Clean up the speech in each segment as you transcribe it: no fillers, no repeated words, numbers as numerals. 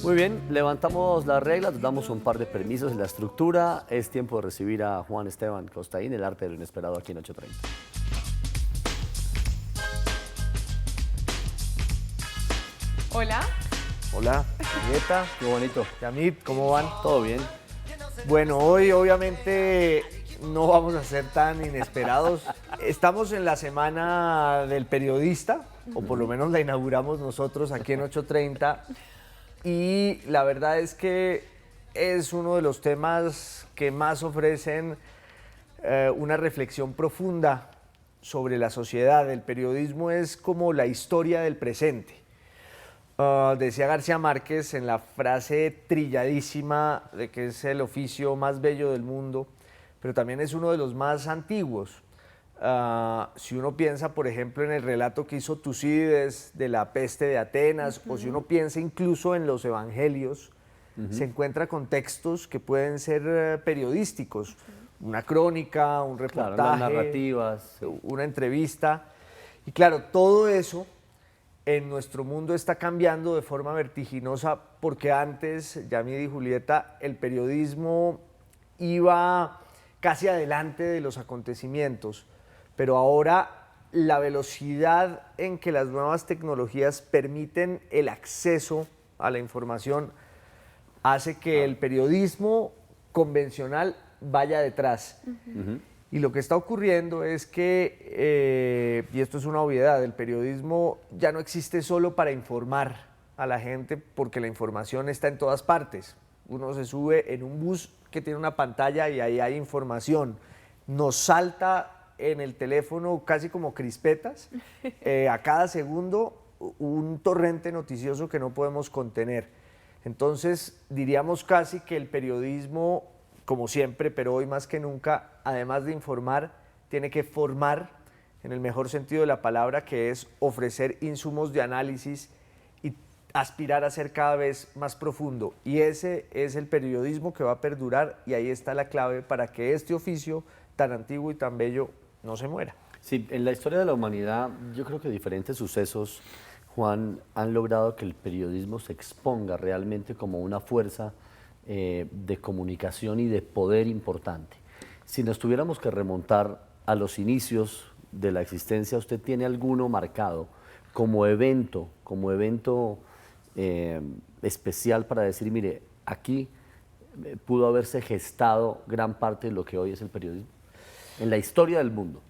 Muy bien, levantamos las reglas, nos damos un par de permisos en la estructura. Es tiempo de recibir a Juan Esteban Costaín, el arte de lo inesperado, aquí en 830. Hola. Hola, Julieta, Qué bonito. Yamit, ¿cómo van? ¿Todo bien? Bueno, hoy obviamente no vamos a ser tan inesperados. Estamos en la semana del periodista, o por lo menos la inauguramos nosotros aquí en 830. Y la verdad es que es uno de los temas que más ofrecen una reflexión profunda sobre la sociedad. El periodismo es como la historia del presente. Decía García Márquez en la frase trilladísima de que es el oficio más bello del mundo, pero también es uno de los más antiguos. Si uno piensa, por ejemplo, en el relato que hizo Tucídides de la peste de Atenas, o si uno piensa incluso en los evangelios, se encuentra con textos que pueden ser periodísticos. Una crónica, un reportaje, Claro, las narrativas. una entrevista. Y claro, todo eso en nuestro mundo está cambiando de forma vertiginosa porque antes, Yamid y Julieta, el periodismo iba casi adelante de los acontecimientos, pero ahora la velocidad en que las nuevas tecnologías permiten el acceso a la información hace que el periodismo convencional vaya detrás. Y lo que está ocurriendo es que, y esto es una obviedad, el periodismo ya no existe solo para informar a la gente porque la información está en todas partes. Uno se sube en un bus que tiene una pantalla y ahí hay información. Nos salta en el teléfono casi como crispetas, a cada segundo un torrente noticioso que no podemos contener. Entonces diríamos casi que el periodismo, como siempre, pero hoy más que nunca, además de informar, tiene que formar, en el mejor sentido de la palabra, que es ofrecer insumos de análisis y aspirar a ser cada vez más profundo. Y ese es el periodismo que va a perdurar y ahí está la clave para que este oficio tan antiguo y tan bello no se muera. Sí, en la historia de la humanidad, yo creo que diferentes sucesos, Juan, han logrado que el periodismo se exponga realmente como una fuerza de comunicación y de poder importante. Si nos tuviéramos que remontar a los inicios de la existencia, ¿usted tiene alguno marcado como evento especial para decir, mire, aquí pudo haberse gestado gran parte de lo que hoy es el periodismo? En la historia del mundo.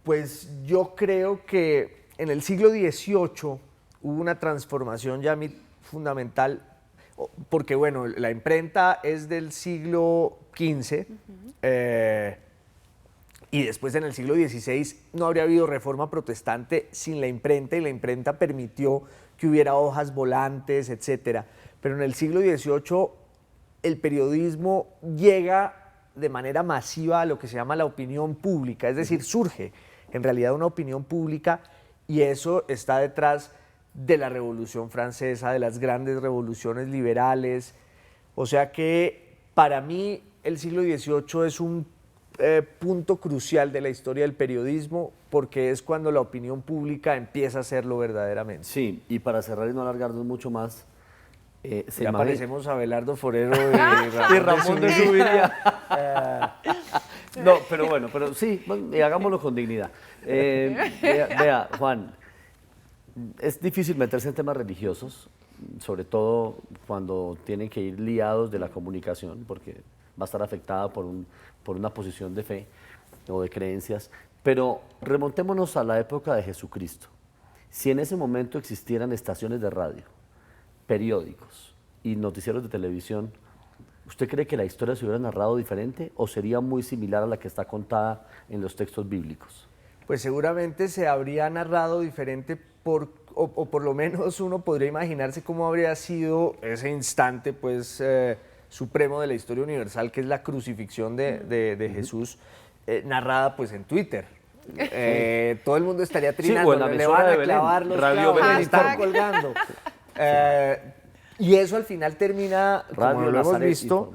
Pues yo creo que en el siglo XVIII hubo una transformación ya fundamental, porque bueno, la imprenta es del siglo XV, y después en el siglo XVI no habría habido reforma protestante sin la imprenta, y la imprenta permitió que hubiera hojas volantes, etcétera. Pero en el siglo XVIII el periodismo llega de manera masiva a lo que se llama la opinión pública, es decir, surge en realidad una opinión pública, y eso está detrás de la Revolución Francesa, de las grandes revoluciones liberales. O sea que para mí el siglo XVIII es un punto crucial de la historia del periodismo, porque es cuando la opinión pública empieza a serlo verdaderamente. Sí, y para cerrar y no alargarnos mucho más, ya parecemos a Abelardo Forero y Ramón de Zuviría. No, pero bueno, pero sí, y hagámoslo con dignidad. Vea, Juan, es difícil meterse en temas religiosos, sobre todo cuando tienen que ir liados de la comunicación, porque va a estar afectada por una posición de fe o de creencias. Pero remontémonos a la época de Jesucristo. Si en ese momento existieran estaciones de radio, periódicos y noticieros de televisión, ¿usted cree que la historia se hubiera narrado diferente o sería muy similar a la que está contada en los textos bíblicos? Pues seguramente se habría narrado diferente, o por lo menos uno podría imaginarse cómo habría sido ese instante pues, supremo de la historia universal, que es la crucifixión de Jesús, narrada pues en Twitter. Todo el mundo estaría trinando, sí, o en la le van a de clavar los clavos, le están colgando. Y eso al final termina, como lo hemos visto,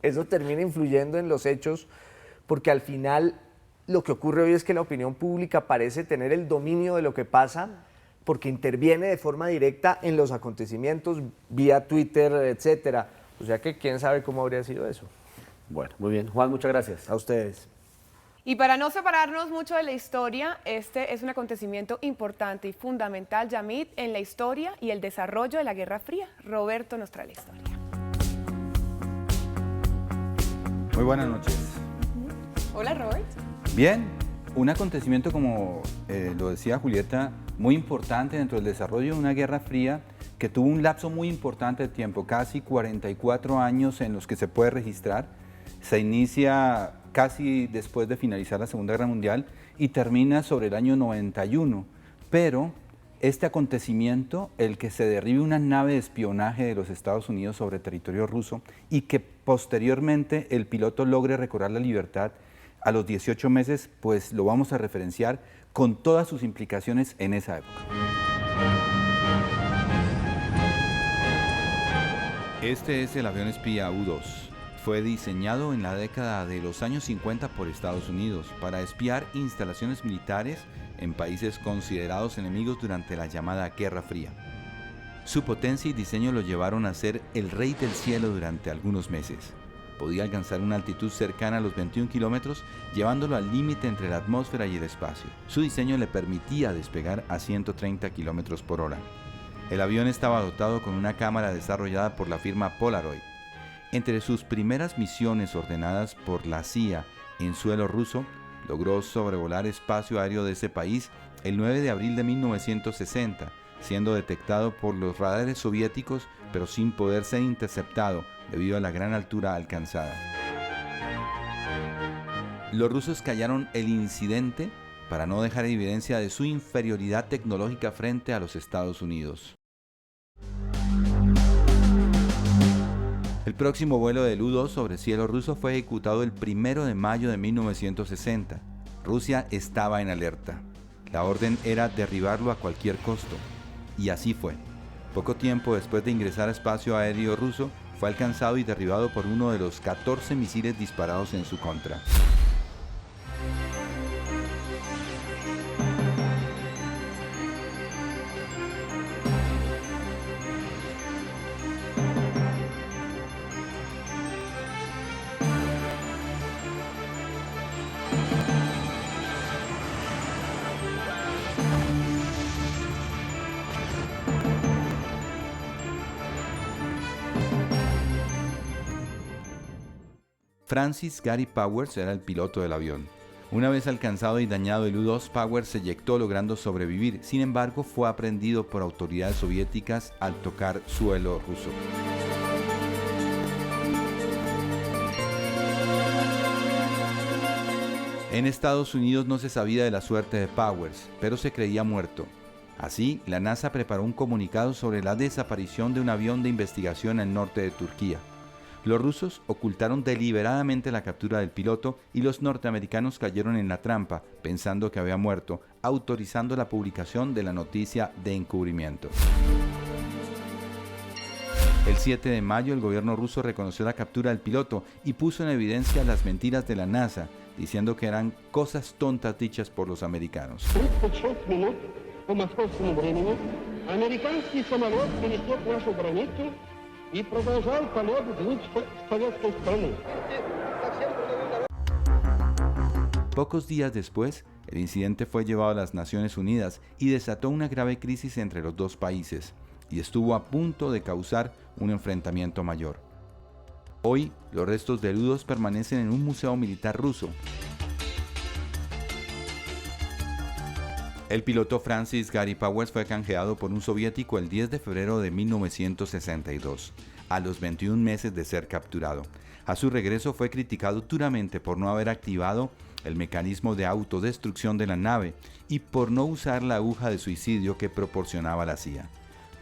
eso termina influyendo en los hechos, porque al final lo que ocurre hoy es que la opinión pública parece tener el dominio de lo que pasa porque interviene de forma directa en los acontecimientos vía Twitter, etcétera. O sea que quién sabe cómo habría sido eso. Bueno, muy bien. Juan, muchas gracias. A ustedes. Y para no separarnos mucho de la historia, este es un acontecimiento importante y fundamental, Yamit, en la historia y el desarrollo de la Guerra Fría. Roberto nos trae la historia. Muy buenas noches. Hola, Robert. Bien, un acontecimiento como lo decía Julieta, muy importante dentro del desarrollo de una Guerra Fría que tuvo un lapso muy importante de tiempo, casi 44 años en los que se puede registrar. Se inicia casi después de finalizar la Segunda Guerra Mundial y termina sobre el año 91. Pero este acontecimiento, el que se derribe una nave de espionaje de los Estados Unidos sobre territorio ruso y que posteriormente el piloto logre recobrar la libertad a los 18 meses, pues lo vamos a referenciar con todas sus implicaciones en esa época. Este es el avión espía U-2. Fue diseñado en la década de los años 50 por Estados Unidos para espiar instalaciones militares en países considerados enemigos durante la llamada Guerra Fría. Su potencia y diseño lo llevaron a ser el rey del cielo durante algunos meses. Podía alcanzar una altitud cercana a los 21 kilómetros, llevándolo al límite entre la atmósfera y el espacio. Su diseño le permitía despegar a 130 kilómetros por hora. El avión estaba dotado con una cámara desarrollada por la firma Polaroid. Entre sus primeras misiones ordenadas por la CIA en suelo ruso, logró sobrevolar espacio aéreo de ese país el 9 de abril de 1960, siendo detectado por los radares soviéticos, pero sin poder ser interceptado debido a la gran altura alcanzada. Los rusos callaron el incidente para no dejar evidencia de su inferioridad tecnológica frente a los Estados Unidos. El próximo vuelo del U-2 sobre cielo ruso fue ejecutado el 1 de mayo de 1960. Rusia estaba en alerta. La orden era derribarlo a cualquier costo. Y así fue. Poco tiempo después de ingresar a espacio aéreo ruso, fue alcanzado y derribado por uno de los 14 misiles disparados en su contra. Francis Gary Powers era el piloto del avión. Una vez alcanzado y dañado el U-2, Powers se eyectó logrando sobrevivir. Sin embargo, fue aprehendido por autoridades soviéticas al tocar suelo ruso. En Estados Unidos no se sabía de la suerte de Powers, pero se creía muerto. Así, la NASA preparó un comunicado sobre la desaparición de un avión de investigación en el norte de Turquía. Los rusos ocultaron deliberadamente la captura del piloto y los norteamericanos cayeron en la trampa, pensando que había muerto, autorizando la publicación de la noticia de encubrimiento. El 7 de mayo, el gobierno ruso reconoció la captura del piloto y puso en evidencia las mentiras de la NASA, diciendo que eran cosas tontas dichas por los americanos. Pocos días después, el incidente fue llevado a las Naciones Unidas y desató una grave crisis entre los dos países, y estuvo a punto de causar un enfrentamiento mayor. Hoy, los restos de U-2 permanecen en un museo militar ruso. El piloto Francis Gary Powers fue canjeado por un soviético el 10 de febrero de 1962, a los 21 meses de ser capturado. A su regreso fue criticado duramente por no haber activado el mecanismo de autodestrucción de la nave y por no usar la aguja de suicidio que proporcionaba la CIA.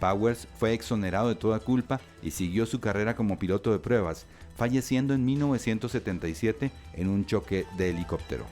Powers fue exonerado de toda culpa y siguió su carrera como piloto de pruebas, falleciendo en 1977 en un choque de helicóptero.